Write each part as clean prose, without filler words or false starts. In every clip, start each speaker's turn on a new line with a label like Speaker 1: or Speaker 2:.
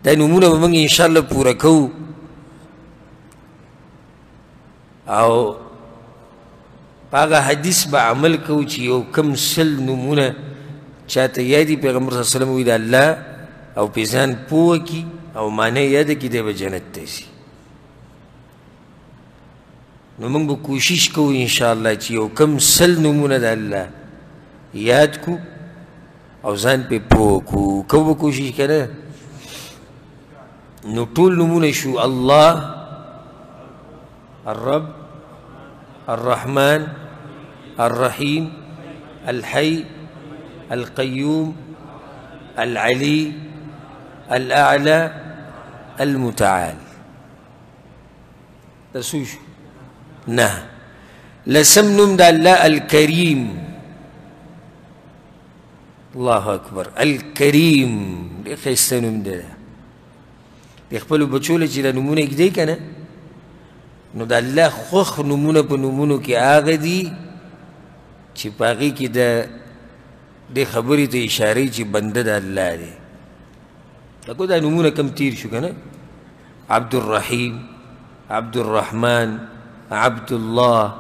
Speaker 1: دا نمونه به موږ انشاءالله پوره کوو او په هغه حدیث به عمل کوو چې یو کم سل نمونه چاته یادي پیغمبر صلی الله علیه وسلم وی د الله او پې ځان پوه کي او معنی یاده کي دی به جنت ته ځي نو موږ به کوشش کوو انشاءالله چې یو کم سل نمونه د الله یاد کو او ځان پې پوه کو کوو به کوشش که نه نو ټول نمونه شو الله الرب الرحمن الرحيم الحي القيوم العلي الأعلى المتعال تسوش نه لسم نم دا الله الكريم الله أكبر الكريم دي خيسته نم دا دي خپلو بچو له چې دا نمونه اږدی که نه نو د الله خوښ نمونه په نمونو کې هغه دي چې په هغې کې دې خبرې ته اشارې چې بنده د الله دی لکه دا نمونه کم تیر شو که نه عبد الرحیم عبد الرحمن عبد الله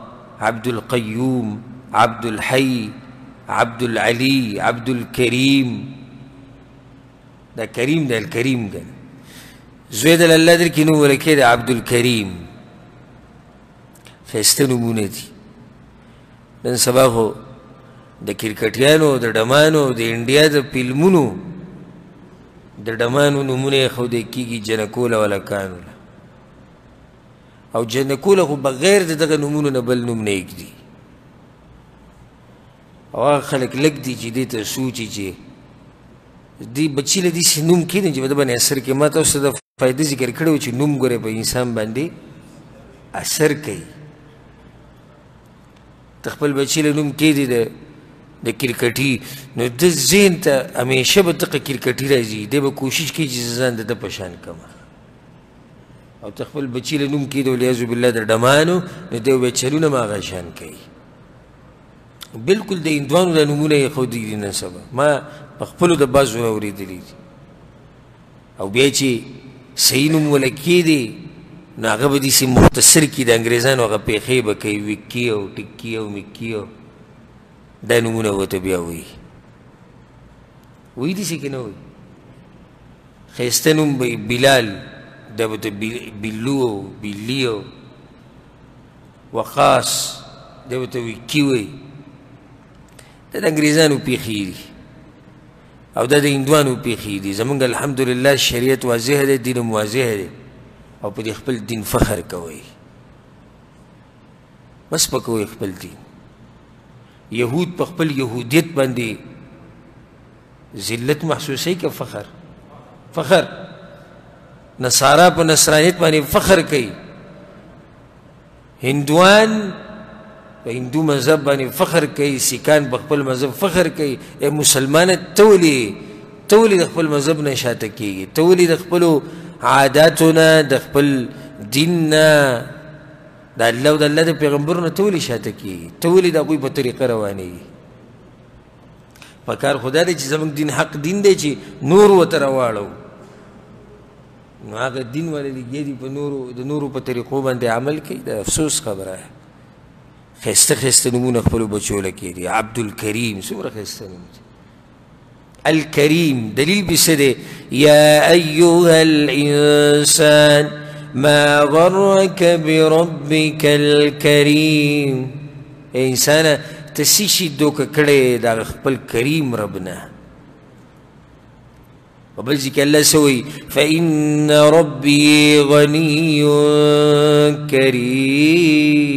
Speaker 1: عبد القيوم عبد الحي عبد العلي عبد الكريم دا کریم دا الکریم دا زوی د الله در کې نوم ولکې د عبد الکریم ښایسته نومونه دي نن سبا خو د کرکټیانو د ډمانو د انډیا د فلمونو د ډمانو نومونه یې ښودی کېږي جنکوله ولکانو له او جنکوله خو بغیر د دغه نومونو نه بل نوم نه ایږدي او هغه خلک لږ دي چې دې ته سوچي چې دې بچي له داسې نوم کېږدي چې په ده باندې اثر کوي ما تاسو ته د فایده ذکر کړی و چې نوم ګورې په انسان باندې اثر کوي ته خپل بچي له نوم کېږدي د کرکټي نو د ذهن ته همیشه به دغه کرکټي راځي دی به کوشش کوي چې زه ځان د ده په شان کړم او ته خپل بچي له نوم کېږدي والعیاذ بالله د ډمانو نو دی به چلونه هم هغه شان کوي بلکل د هندوانو دا نومونه یې ښودلي دي نن سبا ما په خپلو د بعضو نه اورېدلي دي او بیا چې صحیح نوم وله کېږدي نو هغه به داسې مختصر کړي د انګریزانو هغه پیښې به کوي وکي او ټکي او مکي او دا نومونه ورته بیا وایي وایي داسې که نه وایي ښایسته نوم به بلال دا به ته بلو او بلي او وقاص دا به ته وکي وایي دا د انګریزانو پیښې دي او دا د هندوانو پیښې دي زمونږ الحمدلله شریعت واضح دی دین هم واضح دی او په دې خپل دین فخر کوئ مه سپکوئ خپل دین یهود په خپل یهودیت باندې ذلت محسوسوي که فخر نصارا په نصرانیت باندې فخر کوي هندوان په هندو مذهب باندې فخر کوي سیکان په خپل مذهب فخر کوي ای مسلمانه ته ولې د خپل مذهب نه شاته کېږي ته ولې د خپلو عاداتو نه د خپل دین نه د الله او د الله د پیغمبرو نه ته ولې شاته کېږي ته ولې د هغوی په طریقه روانېږي په کار خو دا دی چې زموږ دین حق دین دی چې نور ورته راواړو نو هغه دین والا لګیا دي د نورو په طریقو باندې عمل کوي د افسوس خبره ده ښایسته ښایسته نومونه خپلو بچو له کېږدي عبدالکریم څومره ښایسته نوم دی الكريم دليل بسده يا أيها الإنسان ما غرك بربك الكريم إنسان تسيشي دوك كده دا خپل كريم ربنا وبلزك الله سوي فإن ربي غني كريم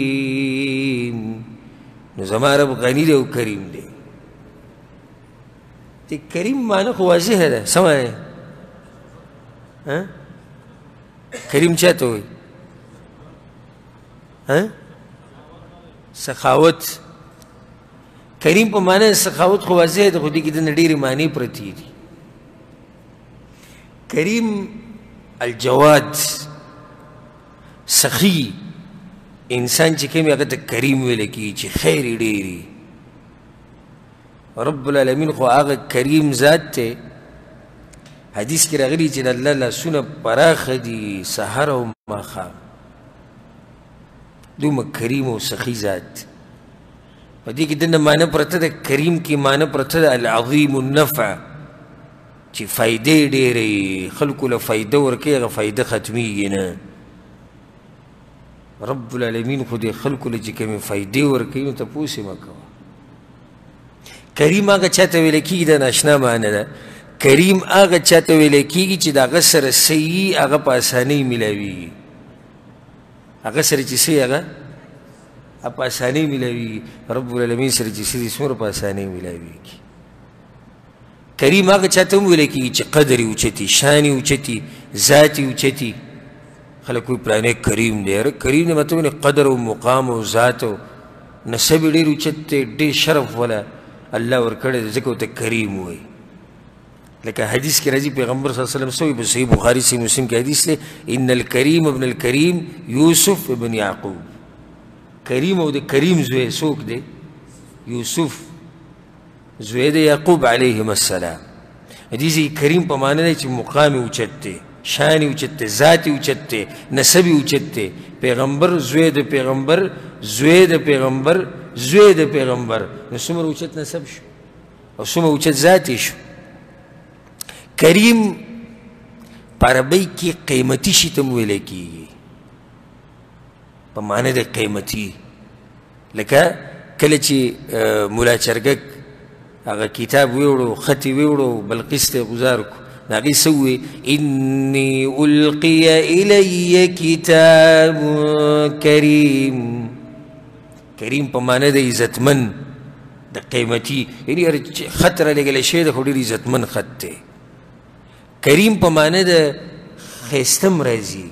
Speaker 1: نزما رب غني ده وكريم ده کریم معنی خو واضح ده سمه کریم چاته وایي سخاوت کریم په معنی سخاوت خو واضح ده خو دې کې د نه ډېرې معنی پرتې دي کریم الجواد سخي انسان چې کوم هغه ته کریم ویل کېږي چې خیر یې ډېر رب العالمین خو هغه کریم ذات ته حدیث کې راغلي چې د الله لاسونه پراخه دي سحر او ماښام دومره کریم او سخي ذات په دې کې دنه معنی پرته ده کریم کې معنی پرته ده العظیم النفع چې فایدې ډېرې خلکو له فایده ورکوي هغه فایده ختمیږي نه رب العالمین خو دې خلکو له چې کومې فایدې ورکوي نو تپوس یې مه کوه کریم هغه چاته ویلی کېږي دا ناشنا معنی ده کریم هغه چاته ویلی کېږي چې د هغه سره صحیح هغه په اسانۍ میلاویږي هغه سره چې صحیح هغه په اسانۍ میلاویږي رب العالمین سره چې صحیح څومره په اسانۍ میلاویږي کریم هغه چاته هم ویلی کېږي چې قدر یې اوچتي شان یې اوچتي ذات یې اوچتي خلک وایي پلانی کریم دی کریم دی مطلب قدر او مقام او ذات او نسب یې ډېر اوچت دی ډېر شرف والا الله ورکړی دی ځکه ورته کریم وایي لکه حدیث کې راځي پیغمبر صلی الله علیه وسلم سوی په صحیح بخاري صحیح مسلم کې حدیث دی ان الکریم ابن الکریم یوسف ابن یعقوب کریم او د کریم زوی څوک دی یوسف زوی د یعقوب علیهم السلام حدیث کریم په معنی دی چې مقام اوچت دی شان اوچت دی ذات اوچت دی نسب اوچت دی پیغمبر زوی د پیغمبر زوی د پیغمبر زوی د پیغمبر نو څومره اوچت نسب شو او څومره اوچت ذات شو کریم په عربۍ کې قیمتي شي ته هم ویلی کېږي په معنی د قیمتي لکه کله چې ملا چرګک هغه کتاب ویوړو خط یې ویوړو بلقیس ته یې ګزار کړو نو هغې څه ووایي اني القي الی کتاب کریم کریم په معنی د عزتمن د قیمتي یعنې هر خط رالیږلی شوی دی خو ډېر عزتمن خط دی کریم په معنی د ښایسته هم راځي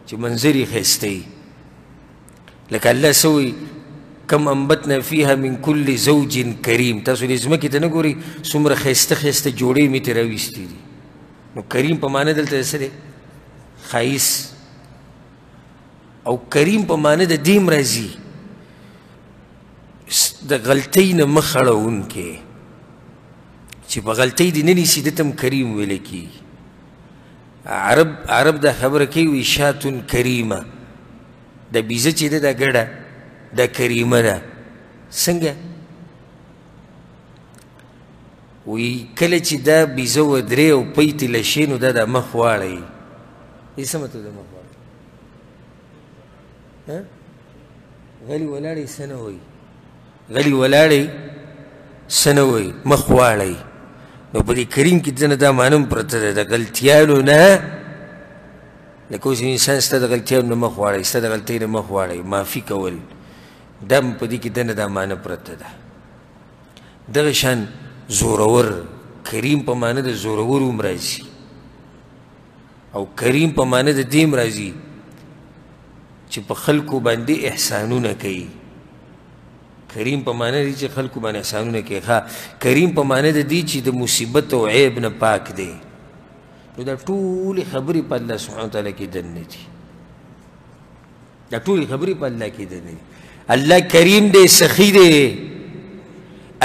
Speaker 1: چې منظر یې ښایسته وي لکه الله څه وایي کم انبتنا فیها من کل زوج کریم تاسو دې ځمکې ته نه ګورئ څومره ښایسته ښایسته جوړې مې ترې راویستې دي نو کریم په معنی دلته څه دی ښایست او کریم په معنی د دې هم راځي د غلطۍ نه مخ اړوونکی چې په غلطۍ دې نه نیسي ده ته هم کریم ویلی کېږي عرب دا خبره کوي وي شاتون کریمه دا بیزه چې ده دا ګډه دا کریمه ده څنګه وی کله چې دا بیزه ودرې او پۍ تېله شي نو دا د مخ واړی دې څه مطلب د مخ واړی غلي ولاړی څه نه وایي غلي ولاړی څه نه وایي مخ واړی نو په دې کریم کې ځنه دا معنی هم پرته ده د غلطیانو نه لکه اوس انسان ستا د غلطیانو نه مخ واړی ستا د غلطۍ نه مخ واړی معافي کول دا هم په دې کې دنه دا معنی پرته ده دغه شان زورور کریم په معنی د زورور هم راځي او کریم په معنی د دې هم راځي چې په خلکو باندې احسانونه کوي کریم په معنی دی چې خلکو باندې احسانونه کوي کریم په معنی د دې چې د مصیبت او عیب نه پاک دی نو دا ټولې خبرې په الله سبحانه وتعالی کې دننه دي دا ټولې خبرې په الله کې دننه دي الله کریم دی سخي دی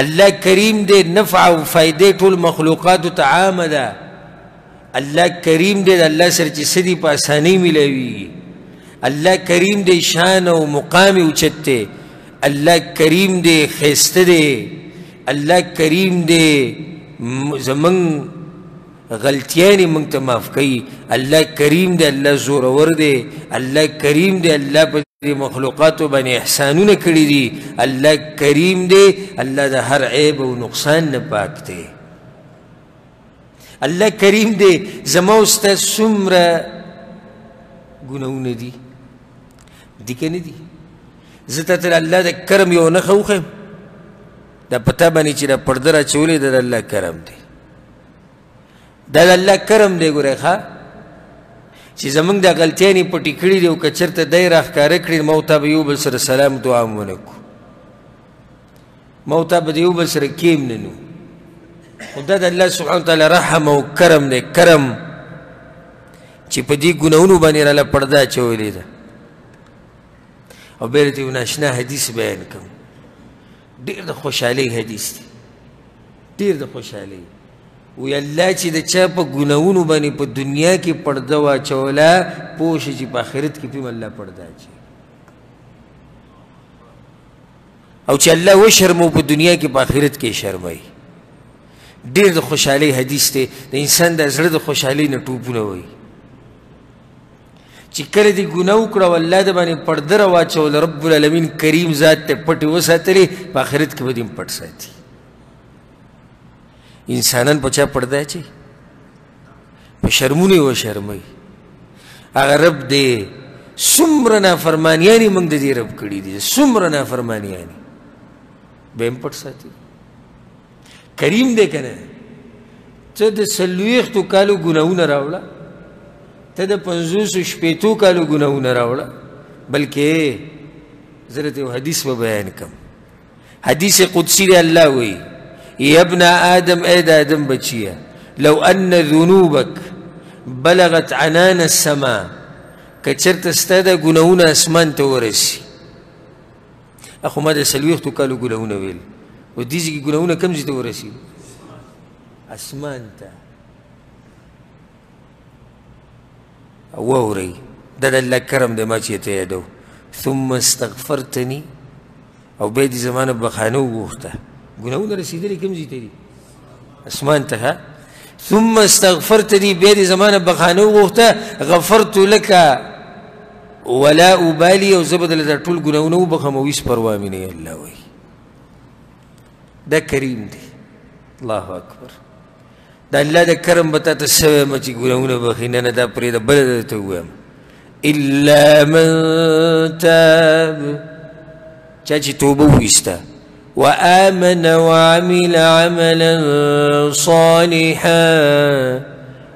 Speaker 1: الله کریم دی نفع او فایدې ټول مخلوقاتو ته عامه ده الله کریم دی د الله سره چې څه دي په اسانۍ میلاویږي الله کریم دی شان او مقام یې اوچت دی الله کریم دی ښایسته دی الله کریم دی زمونږ غلطیانې موږ ته معاف کوي الله کریم دی الله زورور دی الله کریم دی الله په دې مخلوقاتو باندې احسانونه کړي دي الله کریم دی الله د هر عیب او نقصان نه پاک دی الله کریم دی زما او ستا څومره ګناهونه دي دي که نه دي زه ته تر الله د کرم یو نښه وښیم دا په تا باندې چې دا پرده راچولې ده د الله کرم دی دا د الله کرم دی ګورئ ښه چې زمونږ دا غلطیانې پټې کړي دي او که چېرته دی راښکاره کړي ما او تا به یو بل سره سلام دعا هم ونه کړو ما او تا به د یو بل سره کیم نه نو خو دا د الله سبحانه وتعالی رحم او کرم دی کرم چې په دې ګناهونو باندې راله پرده اچولې ده او بیا درته یو ناشنا حدیث بیان کوم ډېر د خوشحالۍ حدیث دی ډېر د خوشحالۍ وی الله چې د چا په ګناهونو باندې په دنیا کې پرده واچوله پوه شي چې په آخرت کې پې الله پرده اچوي او چې الله وشرمو په دنیا کې په آخرت کې شرموي ډېر د خوشحالۍ حدیث دی د انسان د زړه د خوشحالۍ نه ټوپونه وایي چې کله دې ګناه وکړه او الله د باندې پرده راواچوله رب العالمین کریم ذات ته پټې وساتلې په آخرت کې به دې هم پټ ساتي انسانان په چا پرده اچوي په شرمونو یې وشرموي هغه رب دی څومره نافرمانیانې موږ د دې رب کړي دي څومره نافرمانیانې به هم پټ ساتي کریم دی که نه ته د 40 کالو ګناهونه راوړه ته د 50 کالو ګناهونه راوړه بلکې زه درته یو حدیث به بیان کړم حدیث قدسی دی الله وایي یا ابن آدم اے د آدم بچیه لو ان ذنوبک بلغت عنان السما که چرته ستا د ګناهونه اسمان ته ورسي اخو ما د 40 کالو ګناهونه ویل و دې ځای کې ګناهونه کوم ځای ته ورسي اسمان ته واورئ دا د الله کرم دی ما چې ته یادو ثم استغفرتني او بیا دې زما نه بخانه وغوښته ګناهونه رسېدلي کوم ځای ته دي اسمان ته ثم استغفرتني بیا دې زما نه بخانه وغوښته غفرت لك ولا ابالي او زه به درله دا ټول ګناهونه وبخم او هېڅ پروا مې نه الله وایي دا کریم دی الله اکبر دا الله د کرم به تا ته څه وایم چې ګناهونه بخي نه نه دا پرېږده بله درته ووایم الا من تاب چا چې توبه وویسته وآمن وعمل عملا صالحا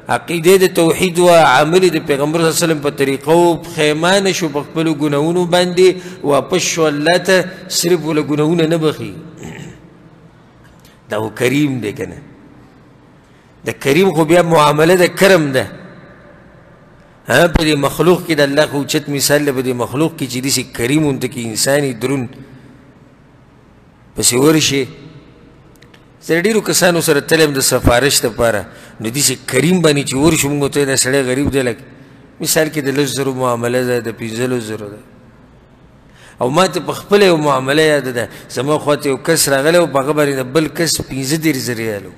Speaker 1: عقیده د توحید و عمل د پیغمبر صلی الله علیه وسلم په طریقو پښیمانه شو په خپلو ګناهونو باندې واپس شو الله ته صرف وله ګناهونه نه بخي دا خو کریم دی که نه د کریم خو بیا معامله د کرم ده په دې مخلوق کې د الله خو اوچت مثال دی په دې مخلوق کې چې داسې کریم ورته کې انساني درون پسې ورشي زه ډېرو کسانو سره تللی یم د سفارش دپاره نو داسې کریم باندې چې ورشو موږ ورته دا سړی غریب دی لکه مثال کې د 10,000 معامله ده د 15,000 ده او ما ته په خپله یو معامله یاده ده زما خواته یو کس راغلی او په هغه باندې د بل کس 15,000 ریالو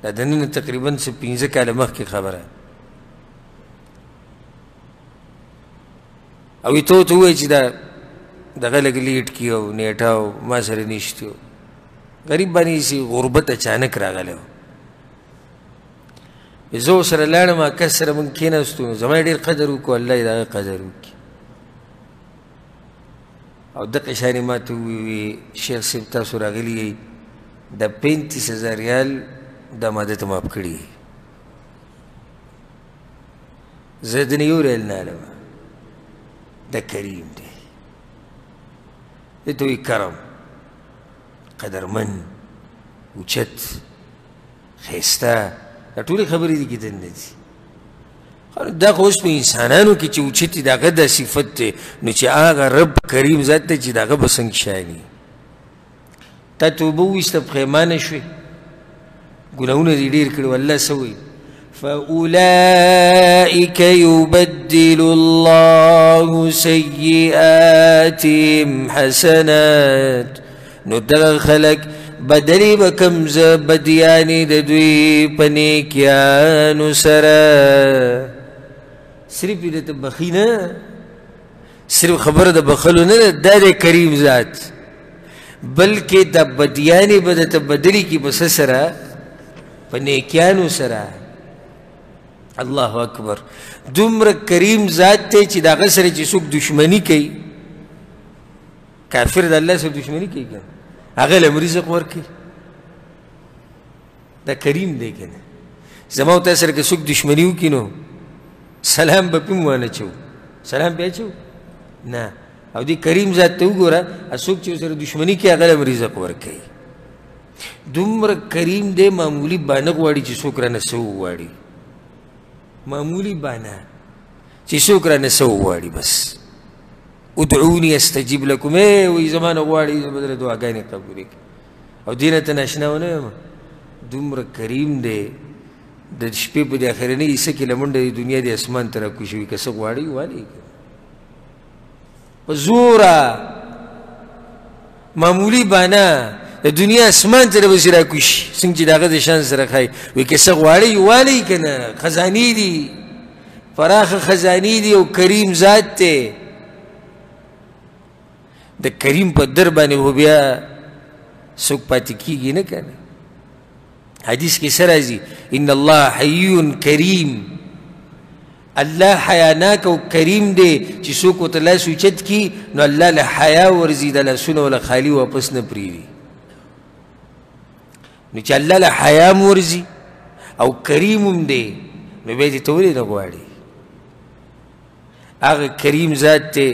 Speaker 1: دا د نن تقریبا 15 کاله مخکې خبره او ته ورته ووایي چې دا دغه لږ لیټ کي او نیټه او ما سره نشته غریب باندې سي غربت اچانک راغلی و زه ورسره لاړم هغه کس سره موږ کېناستو زما یې ډېر قدر وکړو الله یې د هغه قدر وکړي او دغه شانې ما ته وویل شیخ صاحب تاسو راغلي یئ د 35,000 ریال دا ما درته معاف کړي زه دنه یو ریال نه علم دا کریم دی دې ته وایي کرم قدرمن اوچت ښایسته دا ټولې خبرې دي کې دننه دي دا خو اوس په انسانانو کې چې اوچت د هغه دا صفت دی نو چې هغه رب کریم ذات دی چې د هغه به څنګه شاني تا توبه وویسته پښیمانه شوې ګناهونه دې ډېر کړي والله څه وایي فأولئك يبدل الله سيئاتهم حسنات نو دغه خلک بدلی به کوم زه بدیانې د دوی په نیکیانو سره صرف یې درته بخي نه صرف خبره د بخلو نه ده دا د کریم ذات بلکې دا بدیانې به درته بدلي کړي په څه سره په نیکیانو سره الله اکبر دومره کریم ذات دی چې د هغه سره چې څوک دشمني کوي کافر د الله سره دشمني کوي که هغه له رزق ورکوي دا کریم دی که نه زما او تا سره که څوک دشمني وکړي نو سلام به پې هم وانه چوو سلام بیا چوو نه او دې کریم ذات ته وګوره څوک چې ورسره دشمني کوي هغه له رزق ورکوي دومره کریم دی معمولي بانه غواړي چې څوک رانه څه وغواړي معمولی بانا چې څوک رانه څه وغواړي بس ادعوني استجیب لکم وایي زما نه غواړي زه به درله دعاګانې قبولې کړي او دې نه ته ناشنا ونه یم دومره کریم دی د شپې په دې اخرنۍ حصه کې له منډه د دنیا د اسمان ته راکوشي وي که څه غواړي والي په زوره معمولي بانه د دنیا اسمان ته به راکوشي څنګه چې د هغه د شان سره ښایي وایي که څه غواړي والي که نه خزانې دي پراخه خزانې دي او کریم ذات دی د کریم په در باندې خو بیا څوک پاتې کېږي نه که نه حدیث کې څه راځي ان الله حی کریم الله حیاناک او کریم دی چې څوک ورته لاس اوچت کي نو الله له حیا ورځي د لاسونه وله خالي واپس نه پرېږدي نو چې الله له حیا م ورځي او کریم هم دی نو بیا دې ته ولې نه غواړي هغه کریم ذات دی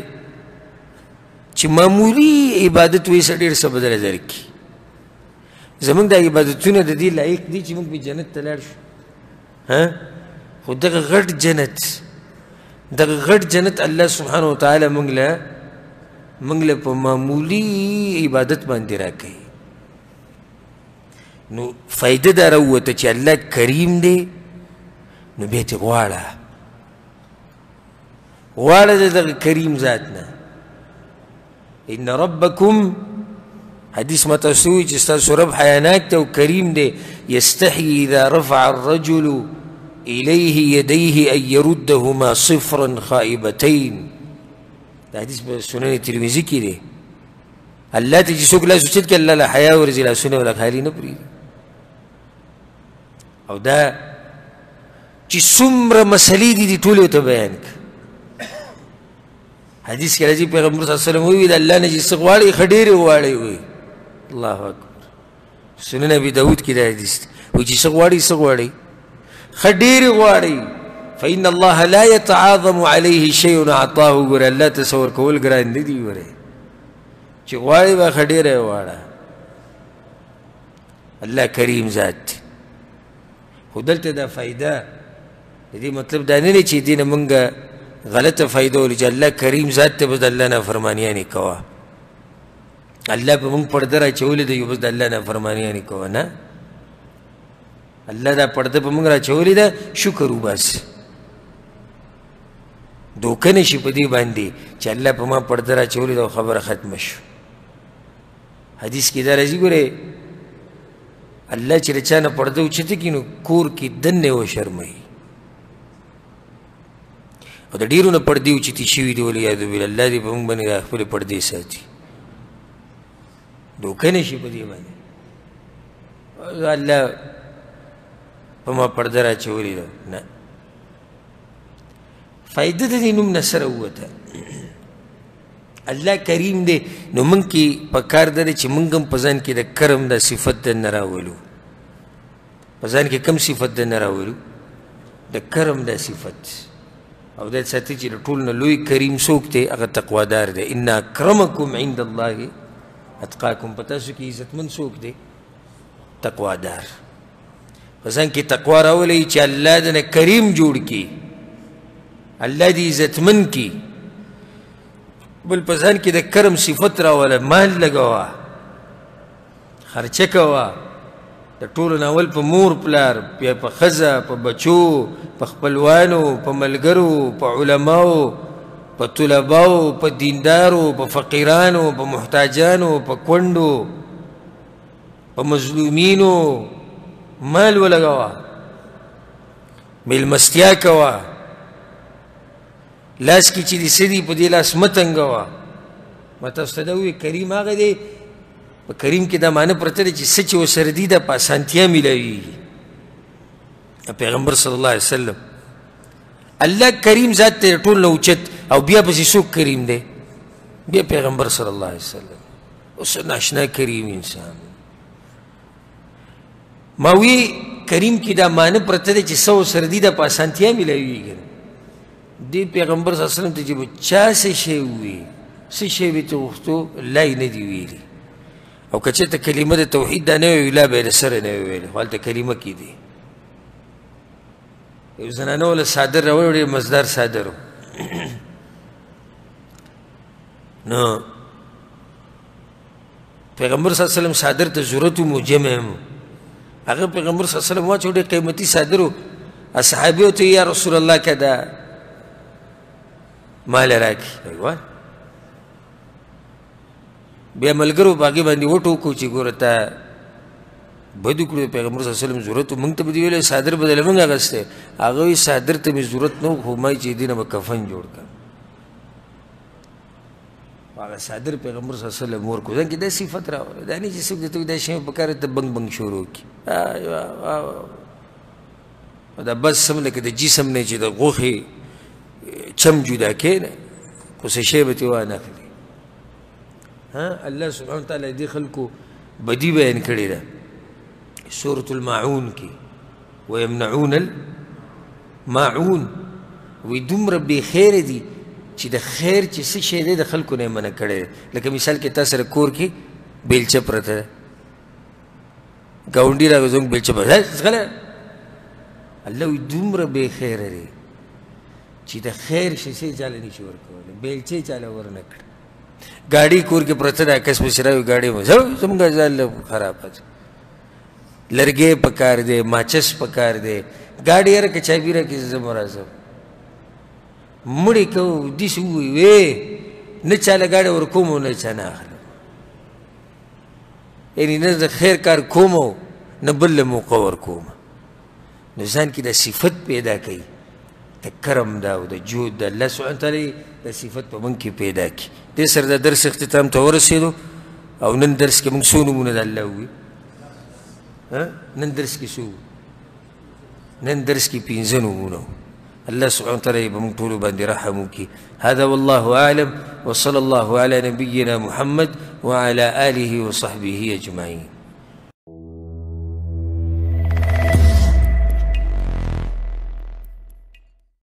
Speaker 1: چې معمولي عبادت وایي څه ډېر څه بدله درکړي زمونږ دا عبادتونه د دې لایق دي چې موږ به جنت ته لاړ شو خو دغه غټ جنت الله سبحانه وتعالی موږ له په معمولي عبادت باندې راکوي نو فایده دا راووته چې الله کریم دی نو بیا ترې غواړه د دغه کریم ذات نه ان ربکم حدیث ما تاسو وایي چې ستاسو رب حیاناک دی او کریم دی یستحیي اذا رفع الرجل الیه یدیه ان یردهما صفرا خائبتین دا حدیث په سنن ترمذي کې دی الله ته چې څوک لاس اوچت کړي الله له حیا ورځي لاسونه وله خالي نه پرېږدي او دا چې څومره مسلې دي دې ټولې ورته بیان کړه حدیث کې راځي پیغمبر صلی الله علیه وسلم وایي د الله نه چې څه غواړئ ښه ډېرې غواړئ وایي الله اکبر سنن ابي داود کې دا حدیث دی وایي چې څه غواړئ ښه ډېرې غواړئ فإن الله لا يتعاظم عليه شيء أعطاه ګوره الله تصور کول ګران نه دي ګوره چې غواړئ به ښه ډېره غواړه الله کریم ذات دی خو دلته دا فایده د دې مطلب دا نه دی چې دې نه مونږ غلطه فایده ولې چې الله کریم ذات ته بس د الله نافرمانیانې کوه الله په مونږ پرده راچولې ده یو بس د الله نافرمانیانې کوه نه الله دا پرده په مونږ راچولې ده شکر وباسه دوکه نه شي په دې باندې چې الله په ما پرده راچولې ده او خبره ختمه شو حدیث کې دا راځي ګورې الله چې د چا نه پرده اوچته کړي نو کور کې دننه وشرموي او د ډېرو نه پردې اوچتې شوي دي والعیاذ بالله الله دې په موږ باندې خپلې پردې ساتي دوکه نه شي په دې باندې الله په ما پرده راچولې ده نه فایده د دې نوم نه سره ووته الله کریم دی نو موږ کې پکار ده چې موږ هم په ځان کې د کرم د صفت دننه راولو په ځان کې کوم صفت دننه راولو د کرم د صفت او دا ساتي چې د ټول نه لوی کریم څوک دی هغه تقوادار دی ان اکرمکم عند الله اتقاکم په تاسو کې عزتمند څوک دی تقوادار په ځان کې تقوا راولئ چې الله دنه کریم جوړ کړي الله دې عزتمند کړي بل په ځان کې د کرم صفت راوله مال لګوه خرچه کوه د ټولو نه اول په مور پلار بیا په ښځه په بچو په خپلوانو په ملګرو په علماو په طلباو په دیندارو په فقیرانو په محتاجانو په کونډو په مظلومینو مال ولګوه میلمستیا کوه لاس کې چې دې څه دي په دې لاس مه تنګوه ما تاسو ته دا ووایي کریم هغه دی په کریم کې دا معنی پرته دی چې څه چې ورسره دي دا په اسانتیا میلاویږي پیغمبر صلی الله علیه وسلم الله کریم ذات ته ټول نه اوچت او بیا پسې څوک کریم دی بیا پیغمبر صلی الله علیه وسلم اوس ناشنا کریم انسان ما وی کریم کې دا معنی پرته دی چې څه ورسره دي دا په اسانتیا میلاویږي دی پیغمبر صلی الله علیه وسلم ته چې به چا څه شی ووایي څه شی به ته غوښتو لا یې نه دي ویلي او که چېرته کلمه د توحید دا نه وی لا به یې د سره نه وی ویلې خو هلته کلمه کې دي یو زنانه وله څادر راوړی ډېر مزدار څادر و نو پیغمبر صلی الله علیه وسلم څادر ته ضرورت و جمع هم هغه پیغمبر صلی الله علیه وسلم واچو ډېر قیمتي څادر و صحابیو ته یا رسول الله که دا مال راکړي ایوه بیا ملګرو په هغې باندې وټوکو چې ګوره تا بد وکړو پیغمبر صلی الله علیه وسلم ضرورت و موږ ته به دې ویلی څادر به دله موږ اخیستی هغه وایي څادر ته مې ضرورت نه و خو ما چې دې نه به کفن جوړ کړم هغه څادر پیغمبر صلی الله علیه وسلم ورکړو ځکه دا صفت راوړی دا نه چې څوک درته وایي دا شی مې پکار ته بنګ بنګ شروع کړي دا بس سم لکه د جسم نه چې د غوښې چم جدا کې نه خو څه شی به ترې وانخلي الله سبحانه وتعالی دې خلکو بدي بیان کړې ده سورة الماعون کې ويمنعون الماعون وی دومره بې خیره دي چې د خیر چې څه شی دی د خلکو نه یې منع کړی دی لکه مثال کې تا سره کور کې بیلچه پرته ده ګاونډي راغی زموږ بیلچه پرته ځغله الله وی دومره بې خیره دی چې د خیر شیشې چاله نشي ورکولی بیلچې چاله ورنه کړه ګاډي کور کې پرته ده کس پسې راوي ګاډي زموږ ځان خراب ده لرګی پکار دی ماچس پکار دی ګاډي هره که چابي راکړي زه به راځم مړې کوو داسې ووایي وې نه چاله ګاډی ورکوم او نه چا نه اخلم یعنې نه د خیر کار کوم او نه بل له موقع ورکوم نو ځان کې دا صفت پیدا کوي د کرم دا او د جود د الله سبحانه تعالی دا صفت په موږ کې پیدا کړي دې سره د درس اختتام ته ورسېدو او نن درس کې موږ څو نومونه د الله ووي نن درس کې څو نن درس کې 15 نومونه الله سبحانه وتعالى بمن طول باندې رحم وکړي هذا والله اعلم وصلى الله على نبينا محمد وعلى آله وصحبه اجمعين